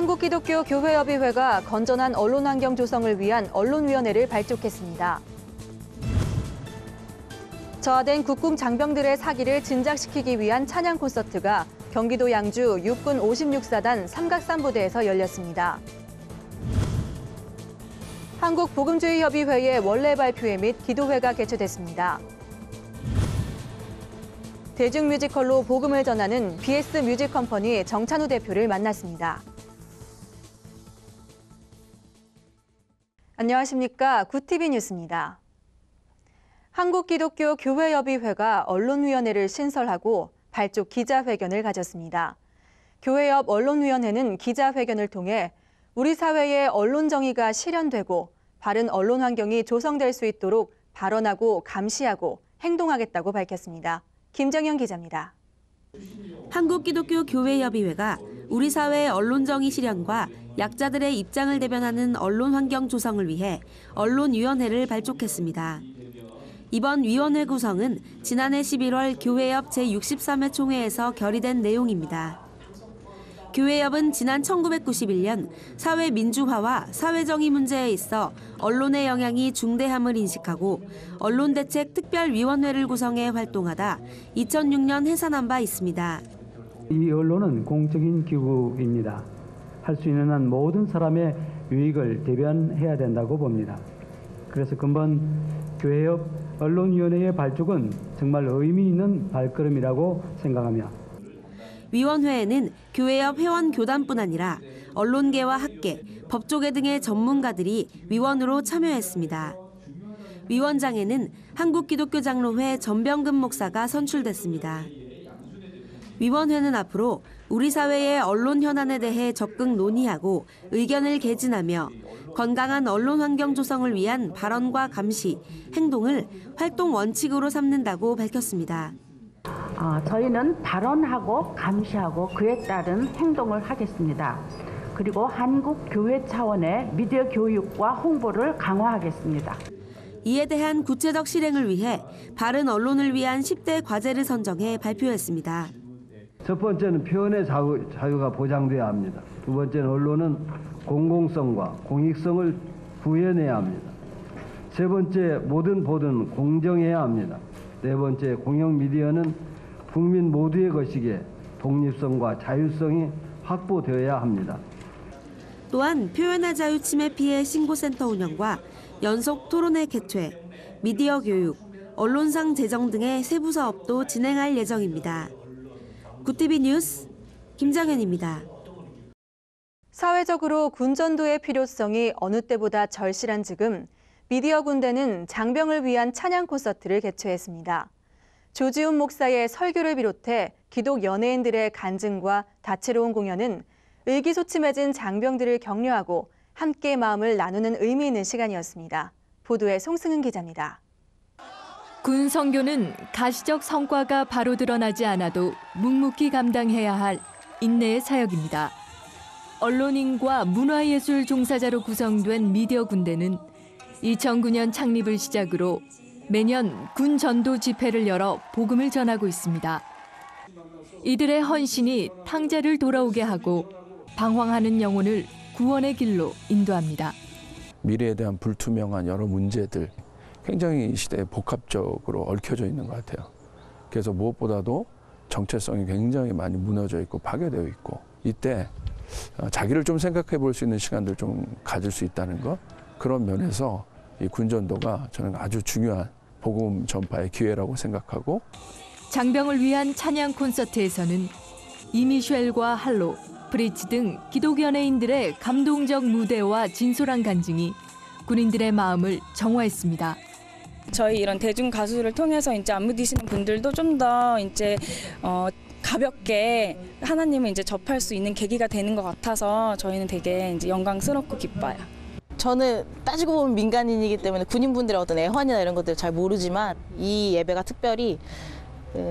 한국기독교교회협의회가 건전한 언론환경 조성을 위한 언론위원회를 발족했습니다. 저하된 국궁 장병들의 사기를 진작시키기 위한 찬양 콘서트가 경기도 양주 육군 56사단 삼각산부대에서 열렸습니다. 한국복음주의협의회의 원래 발표회 및 기도회가 개최됐습니다. 대중뮤지컬로 복음을 전하는 BS 뮤직컴퍼니 정찬우 대표를 만났습니다. 안녕하십니까. 구TV 뉴스입니다. 한국기독교교회협의회가 언론위원회를 신설하고 발족 기자회견을 가졌습니다. 교회협 언론위원회는 기자회견을 통해 우리 사회의 언론 정의가 실현되고 바른 언론 환경이 조성될 수 있도록 발언하고 감시하고 행동하겠다고 밝혔습니다. 김정현 기자입니다. 한국기독교교회협의회가 우리 사회의 언론 정의 실현과 약자들의 입장을 대변하는 언론 환경 조성을 위해 언론위원회를 발족했습니다. 이번 위원회 구성은 지난해 11월 교회협 제63회 총회에서 결의된 내용입니다. 교회협은 지난 1991년 사회 민주화와 사회정의 문제에 있어 언론의 영향이 중대함을 인식하고 언론대책특별위원회를 구성해 활동하다 2006년 해산한 바 있습니다. 이 언론은 공적인 기구입니다. 할 수 있는 한 모든 사람의 유익을 대변해야 된다고 봅니다. 그래서 근본 교회협 언론위원회의 발족은 정말 의미 있는 발걸음이라고 생각하며 위원회에는 교회협 회원 교단뿐 아니라 언론계와 학계, 법조계 등의 전문가들이 위원으로 참여했습니다. 위원장에는 한국기독교장로회 전병근 목사가 선출됐습니다. 위원회는 앞으로 우리 사회의 언론 현안에 대해 적극 논의하고 의견을 개진하며 건강한 언론 환경 조성을 위한 발언과 감시, 행동을 활동 원칙으로 삼는다고 밝혔습니다. 저희는 발언하고 감시하고 그에 따른 행동을 하겠습니다. 그리고 한국 교회 차원의 미디어 교육과 홍보를 강화하겠습니다. 이에 대한 구체적 실행을 위해 바른 언론을 위한 10대 과제를 선정해 발표했습니다. 첫 번째는 표현의 자유가 보장돼야 합니다. 두 번째는 언론은 공공성과 공익성을 구현해야 합니다. 세 번째, 모든 보도는 공정해야 합니다. 네 번째, 공영 미디어는 국민 모두의 것이기에 독립성과 자율성이 확보되어야 합니다. 또한 표현의 자유 침해 피해 신고센터 운영과 연속 토론회 개최, 미디어 교육, 언론상 제정 등의 세부 사업도 진행할 예정입니다. 구TV 뉴스 김정현입니다. 사회적으로 군전도의 필요성이 어느 때보다 절실한 지금 미디어 군대는 장병을 위한 찬양 콘서트를 개최했습니다. 조지훈 목사의 설교를 비롯해 기독 연예인들의 간증과 다채로운 공연은 의기소침해진 장병들을 격려하고 함께 마음을 나누는 의미 있는 시간이었습니다. 보도에 송승은 기자입니다. 군 성교는 가시적 성과가 바로 드러나지 않아도 묵묵히 감당해야 할 인내의 사역입니다. 언론인과 문화예술 종사자로 구성된 미디어 군대는 2009년 창립을 시작으로 매년 군 전도 집회를 열어 복음을 전하고 있습니다. 이들의 헌신이 탕자를 돌아오게 하고 방황하는 영혼을 구원의 길로 인도합니다. 미래에 대한 불투명한 여러 문제들, 굉장히 이 시대에 복합적으로 얽혀져 있는 것 같아요. 그래서 무엇보다도 정체성이 굉장히 많이 무너져 있고 파괴되어 있고 이때 자기를 좀 생각해 볼 수 있는 시간들 좀 가질 수 있다는 것, 그런 면에서 이 군전도가 저는 아주 중요한 복음 전파의 기회라고 생각하고, 장병을 위한 찬양 콘서트에서는 이미셸과 할로, 브리치 등 기독 연예인들의 감동적 무대와 진솔한 간증이 군인들의 마음을 정화했습니다. 저희 이런 대중 가수를 통해서 이제 안무 드시는 분들도 좀 더 이제 가볍게 하나님을 이제 접할 수 있는 계기가 되는 것 같아서 저희는 되게 이제 영광스럽고 기뻐요. 저는 따지고 보면 민간인이기 때문에 군인분들의 어떤 애환이나 이런 것들을 잘 모르지만 이 예배가 특별히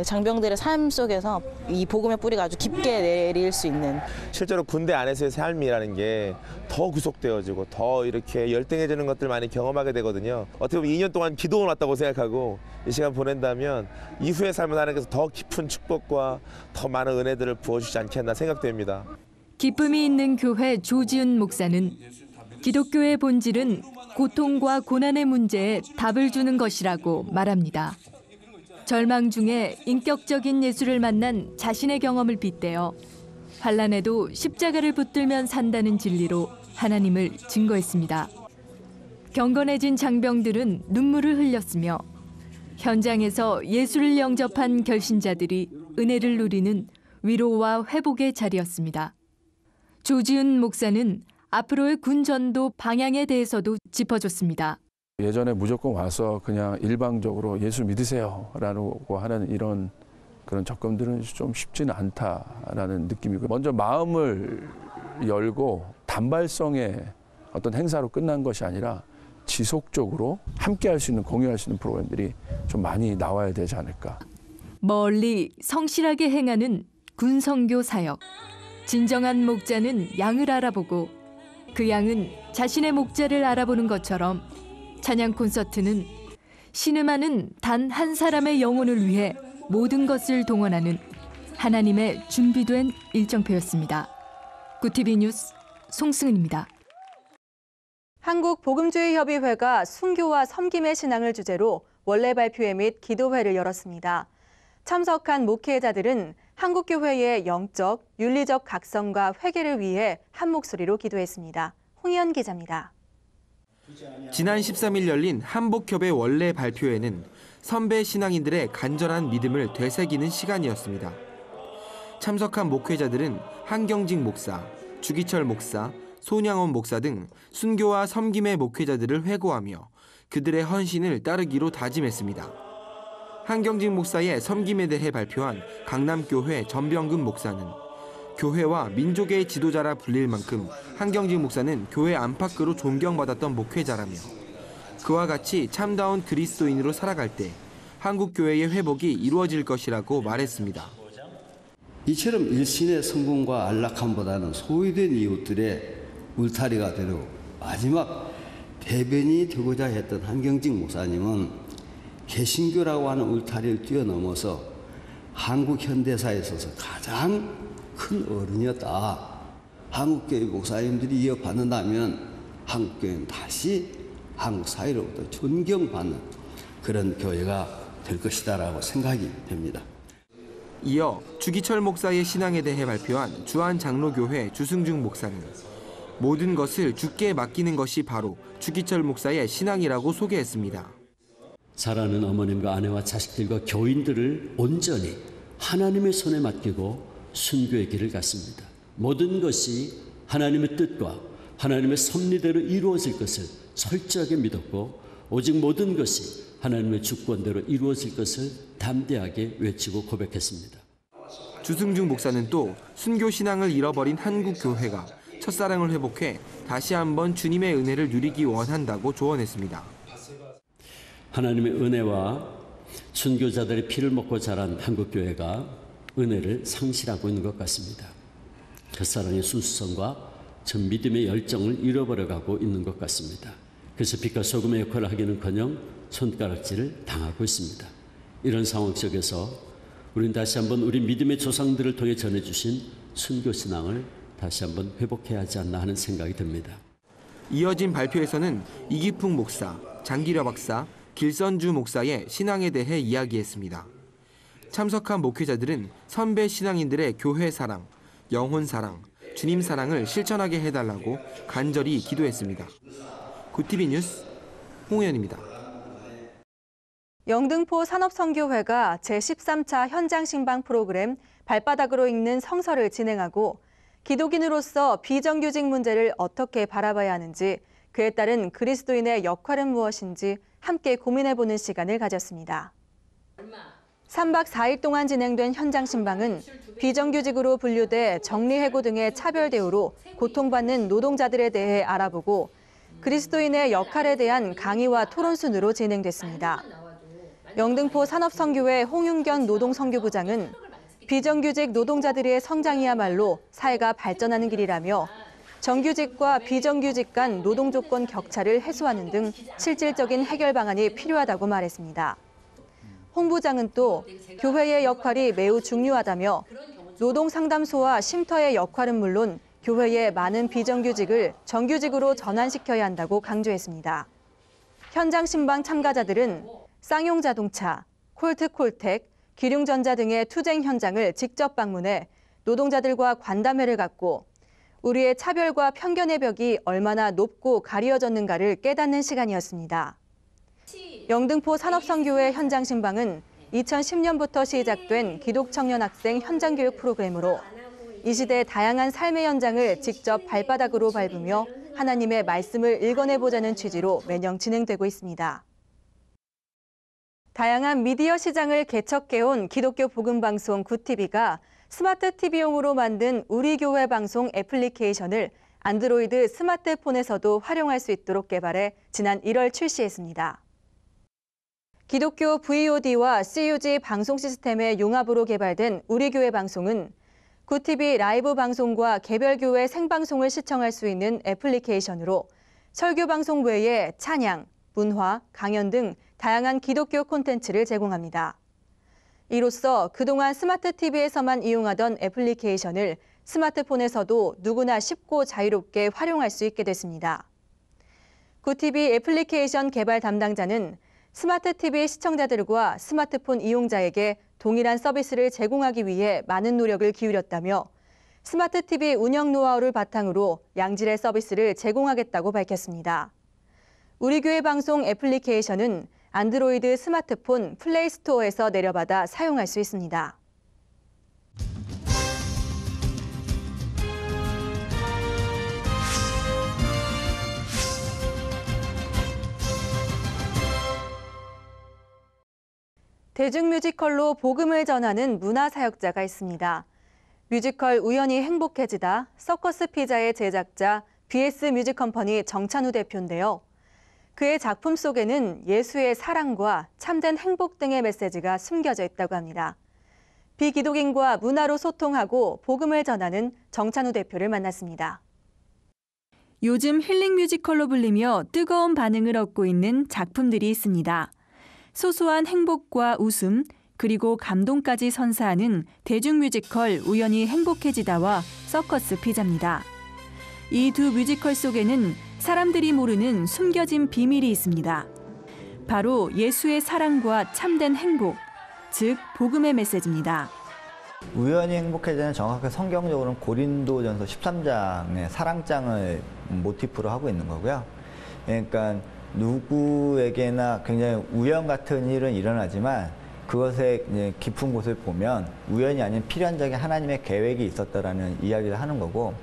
장병들의 삶 속에서 이 복음의 뿌리가 아주 깊게 내릴 수 있는, 실제로 군대 안에서의 삶이라는 게 더 구속되어지고 더 이렇게 열등해지는 것들 많이 경험하게 되거든요. 어떻게 보면 2년 동안 기도원 왔다고 생각하고 이 시간 보낸다면 이후의 삶을 하나님께서 더 깊은 축복과 더 많은 은혜들을 부어주시지 않겠나 생각됩니다. 기쁨이 있는 교회 조지훈 목사는 기독교의 본질은 고통과 고난의 문제에 답을 주는 것이라고 말합니다. 절망 중에 인격적인 예수를 만난 자신의 경험을 빗대어 환난에도 십자가를 붙들면 산다는 진리로 하나님을 증거했습니다. 경건해진 장병들은 눈물을 흘렸으며 현장에서 예수를 영접한 결신자들이 은혜를 누리는 위로와 회복의 자리였습니다. 조지훈 목사는 앞으로의 군 전도 방향에 대해서도 짚어줬습니다. 예전에 무조건 와서 그냥 일방적으로 예수 믿으세요라고 하는 이런 그런 접근들은 좀 쉽지는 않다라는 느낌이고, 먼저 마음을 열고 단발성의 어떤 행사로 끝난 것이 아니라 지속적으로 함께 할 수 있는, 공유할 수 있는 프로그램들이 좀 많이 나와야 되지 않을까. 멀리 성실하게 행하는 군 선교 사역. 진정한 목자는 양을 알아보고 그 양은 자신의 목자를 알아보는 것처럼 찬양 콘서트는 신음하는 단 한 사람의 영혼을 위해 모든 것을 동원하는 하나님의 준비된 일정표였습니다. 구티비 뉴스 송승은입니다. 한국복음주의협의회가 순교와 섬김의 신앙을 주제로 원래 발표회 및 기도회를 열었습니다. 참석한 목회자들은 한국교회의 영적, 윤리적 각성과 회개를 위해 한 목소리로 기도했습니다. 홍희연 기자입니다. 지난 13일 열린 한복협의 원래 발표회는 선배 신앙인들의 간절한 믿음을 되새기는 시간이었습니다. 참석한 목회자들은 한경직 목사, 주기철 목사, 손양원 목사 등 순교와 섬김의 목회자들을 회고하며 그들의 헌신을 따르기로 다짐했습니다. 한경직 목사의 섬김에 대해 발표한 강남교회 전병근 목사는 교회와 민족의 지도자라 불릴 만큼 한경직 목사는 교회 안팎으로 존경받았던 목회자라며 그와 같이 참다운 그리스도인으로 살아갈 때 한국교회의 회복이 이루어질 것이라고 말했습니다. 이처럼 일신의 성공과 안락함보다는 소외된 이웃들의 울타리가 되고 마지막 대변이 되고자 했던 한경직 목사님은 개신교라고 하는 울타리를 뛰어넘어서 한국 현대사에 있어서 가장 큰 어른이었다. 한국교회 목사님들이 이어받는다면 한국교회는 다시 한국 사회로부터 존경받는 그런 교회가 될 것이다라고 생각이 됩니다. 이어 주기철 목사의 신앙에 대해 발표한 주안장로교회 주승중 목사는 모든 것을 주께 맡기는 것이 바로 주기철 목사의 신앙이라고 소개했습니다. 사랑하는 어머님과 아내와 자식들과 교인들을 온전히 하나님의 손에 맡기고 순교의 길을 갔습니다. 모든 것이 하나님의 뜻과 하나님의 섭리대로 이루어질 것을 철저하게 믿었고 오직 모든 것이 하나님의 주권대로 이루어질 것을 담대하게 외치고 고백했습니다. 주승중 목사는 또 순교 신앙을 잃어버린 한국 교회가 첫사랑을 회복해 다시 한번 주님의 은혜를 누리기 원한다고 조언했습니다. 하나님의 은혜와 순교자들의 피를 먹고 자란 한국 교회가 은혜를 상실하고 있는 것 같습니다. 첫사랑의 순수성과 전 믿음의 열정을 잃어버려가고 있는 것 같습니다. 그래서 빛과 소금의 역할을 하기는커녕 손가락질을 당하고 있습니다. 이런 상황 속에서 우리는 다시 한번 우리 믿음의 조상들을 통해 전해주신 순교신앙을 다시 한번 회복해야 하지 않나 하는 생각이 듭니다. 이어진 발표에서는 이기풍 목사, 장기려 박사, 길선주 목사의 신앙에 대해 이야기했습니다. 참석한 목회자들은 선배 신앙인들의 교회 사랑, 영혼 사랑, 주님 사랑을 실천하게 해달라고 간절히 기도했습니다. 구티비 뉴스 홍우연입니다. 영등포 산업선교회가 제13차 현장 신방 프로그램 발바닥으로 읽는 성서를 진행하고 기독인으로서 비정규직 문제를 어떻게 바라봐야 하는지, 그에 따른 그리스도인의 역할은 무엇인지 함께 고민해보는 시간을 가졌습니다. 3박 4일 동안 진행된 현장 신방은 비정규직으로 분류돼 정리해고 등의 차별 대우로 고통받는 노동자들에 대해 알아보고 그리스도인의 역할에 대한 강의와 토론 순으로 진행됐습니다. 영등포 산업선교회 홍윤견 노동선교부장은 비정규직 노동자들의 성장이야말로 사회가 발전하는 길이라며 정규직과 비정규직 간 노동 조건 격차를 해소하는 등 실질적인 해결 방안이 필요하다고 말했습니다. 홍 부장은 또 교회의 역할이 매우 중요하다며 노동상담소와 쉼터의 역할은 물론 교회의 많은 비정규직을 정규직으로 전환시켜야 한다고 강조했습니다. 현장 신방 참가자들은 쌍용자동차, 콜트콜텍, 기륭전자 등의 투쟁 현장을 직접 방문해 노동자들과 관담회를 갖고 우리의 차별과 편견의 벽이 얼마나 높고 가리어졌는가를 깨닫는 시간이었습니다. 영등포 산업선교회 현장 신방은 2010년부터 시작된 기독청년 학생 현장교육 프로그램으로 이 시대의 다양한 삶의 현장을 직접 발바닥으로 밟으며 하나님의 말씀을 읽어내보자는 취지로 매년 진행되고 있습니다. 다양한 미디어 시장을 개척해온 기독교 복음방송 굿TV가 스마트 TV용으로 만든 우리 교회 방송 애플리케이션을 안드로이드 스마트폰에서도 활용할 수 있도록 개발해 지난 1월 출시했습니다. 기독교 VOD와 CUG 방송 시스템의 융합으로 개발된 우리 교회 방송은 굿TV 라이브 방송과 개별 교회 생방송을 시청할 수 있는 애플리케이션으로 설교 방송 외에 찬양, 문화, 강연 등 다양한 기독교 콘텐츠를 제공합니다. 이로써 그동안 스마트 TV에서만 이용하던 애플리케이션을 스마트폰에서도 누구나 쉽고 자유롭게 활용할 수 있게 됐습니다. 굿TV 애플리케이션 개발 담당자는 스마트 TV 시청자들과 스마트폰 이용자에게 동일한 서비스를 제공하기 위해 많은 노력을 기울였다며 스마트 TV 운영 노하우를 바탕으로 양질의 서비스를 제공하겠다고 밝혔습니다. 우리 교회 방송 애플리케이션은 안드로이드 스마트폰 플레이스토어에서 내려받아 사용할 수 있습니다. 대중뮤지컬로 복음을 전하는 문화사역자가 있습니다. 뮤지컬 우연히 행복해지다 서커스 피자의 제작자 BS 뮤직컴퍼니 정찬우 대표인데요. 그의 작품 속에는 예수의 사랑과 참된 행복 등의 메시지가 숨겨져 있다고 합니다. 비기독인과 문화로 소통하고 복음을 전하는 정찬우 대표를 만났습니다. 요즘 힐링 뮤지컬로 불리며 뜨거운 반응을 얻고 있는 작품들이 있습니다. 소소한 행복과 웃음, 그리고 감동까지 선사하는 대중뮤지컬 우연히 행복해지다와 서커스 피자입니다. 이 두 뮤지컬 속에는 사람들이 모르는 숨겨진 비밀이 있습니다. 바로 예수의 사랑과 참된 행복, 즉 복음의 메시지입니다. 우연히 행복해지는 정확하게 성경적으로는 고린도전서 13장의 사랑장을 모티프로 하고 있는 거고요. 그러니까 누구에게나 굉장히 우연 같은 일은 일어나지만 그것의 이제 깊은 곳을 보면 우연이 아닌 필연적인 하나님의 계획이 있었다라는 이야기를 하는 거고,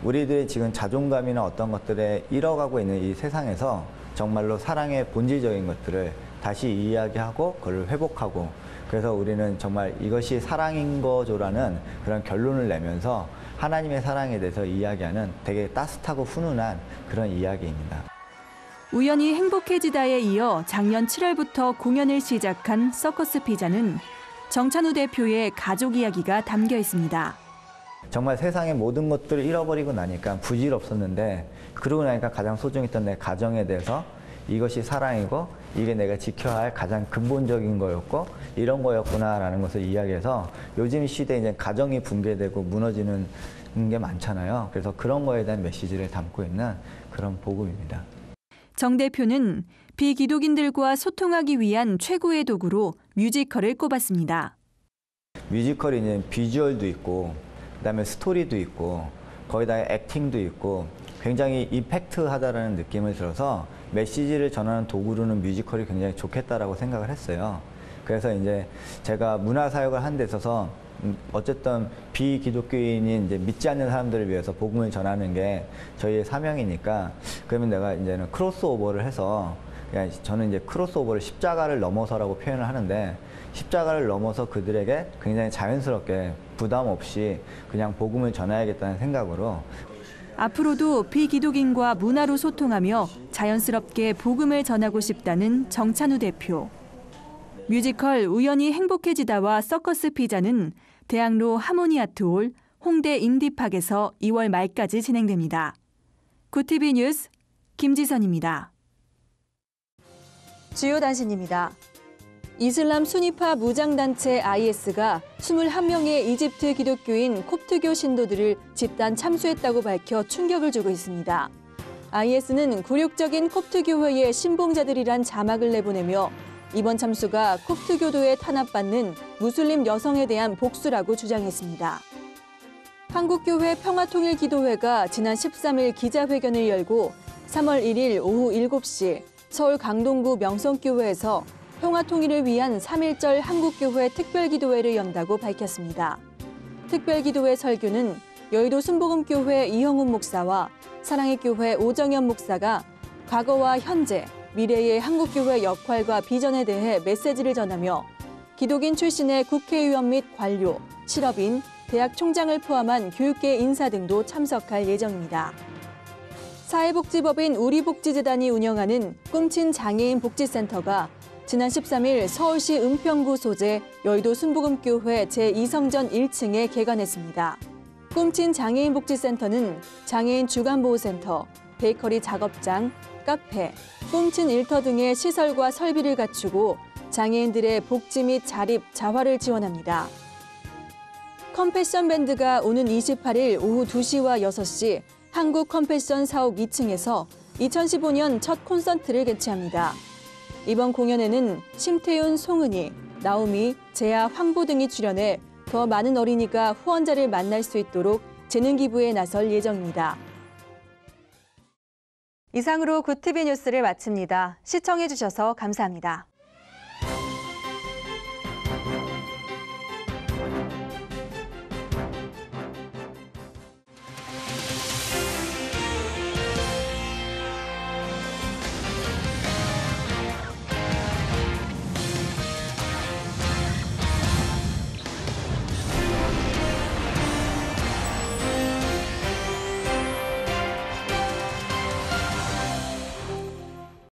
우리들이 지금 자존감이나 어떤 것들에 잃어가고 있는 이 세상에서 정말로 사랑의 본질적인 것들을 다시 이야기하고 그걸 회복하고, 그래서 우리는 정말 이것이 사랑인 거죠라는 그런 결론을 내면서 하나님의 사랑에 대해서 이야기하는 되게 따뜻하고 훈훈한 그런 이야기입니다. 우연히 행복해지다에 이어 작년 7월부터 공연을 시작한 서커스 피자는 정찬우 대표의 가족 이야기가 담겨 있습니다. 정말 세상의 모든 것들을 잃어버리고 나니까 부질없었는데, 그러고 나니까 가장 소중했던 내 가정에 대해서 이것이 사랑이고 이게 내가 지켜야 할 가장 근본적인 거였고 이런 거였구나라는 것을 이야기해서, 요즘 시대에 이제 가정이 붕괴되고 무너지는 게 많잖아요. 그래서 그런 거에 대한 메시지를 담고 있는 그런 복음입니다. 정 대표는 비기독인들과 소통하기 위한 최고의 도구로 뮤지컬을 꼽았습니다. 뮤지컬이 이제 비주얼도 있고 그다음에 스토리도 있고 거기다가 액팅도 있고 굉장히 임팩트하다라는 느낌을 들어서 메시지를 전하는 도구로는 뮤지컬이 굉장히 좋겠다라고 생각을 했어요. 그래서 이제 제가 문화사역을 하는 데 있어서 어쨌든 비기독교인이 이제 믿지 않는 사람들을 위해서 복음을 전하는 게 저희의 사명이니까, 그러면 내가 이제는 크로스오버를 해서, 그냥 저는 이제 크로스오버를 십자가를 넘어서라고 표현을 하는데, 십자가를 넘어서 그들에게 굉장히 자연스럽게 부담 없이 그냥 복음을 전해야겠다는 생각으로 앞으로도 비기독인과 문화로 소통하며 자연스럽게 복음을 전하고 싶다는 정찬우 대표. 뮤지컬 우연히 행복해지다와 서커스 피자는 대학로 하모니아트홀, 홍대 인디팍에서 2월 말까지 진행됩니다. 굿TV 뉴스 김지선입니다. 주요 단신입니다. 이슬람 순위파 무장단체 IS가 21명의 이집트 기독교인 콥트교 신도들을 집단 참수했다고 밝혀 충격을 주고 있습니다. IS는 굴욕적인 콥트교회의 신봉자들이란 자막을 내보내며 이번 참수가 콥트교도에 탄압받는 무슬림 여성에 대한 복수라고 주장했습니다. 한국교회 평화통일기도회가 지난 13일 기자회견을 열고 3월 1일 오후 7시 서울 강동구 명성교회에서 평화통일을 위한 3.1절 한국교회 특별기도회를 연다고 밝혔습니다. 특별기도회 설교는 여의도 순복음교회 이형훈 목사와 사랑의 교회 오정현 목사가 과거와 현재, 미래의 한국교회 역할과 비전에 대해 메시지를 전하며 기독인 출신의 국회의원 및 관료, 실업인, 대학 총장을 포함한 교육계 인사 등도 참석할 예정입니다. 사회복지법인 우리복지재단이 운영하는 꿈친 장애인 복지센터가 지난 13일 서울시 은평구 소재 여의도 순복음교회 제2성전 1층에 개관했습니다. 꿈친 장애인 복지센터는 장애인 주간보호센터, 베이커리 작업장, 카페, 꿈친 일터 등의 시설과 설비를 갖추고 장애인들의 복지 및 자립, 자활을 지원합니다. 컴패션 밴드가 오는 28일 오후 2시와 6시 한국 컴패션 사옥 2층에서 2015년 첫 콘서트를 개최합니다. 이번 공연에는 심태윤, 송은이, 나오미, 재하, 황보 등이 출연해 더 많은 어린이가 후원자를 만날 수 있도록 재능 기부에 나설 예정입니다. 이상으로 굿TV 뉴스를 마칩니다. 시청해주셔서 감사합니다.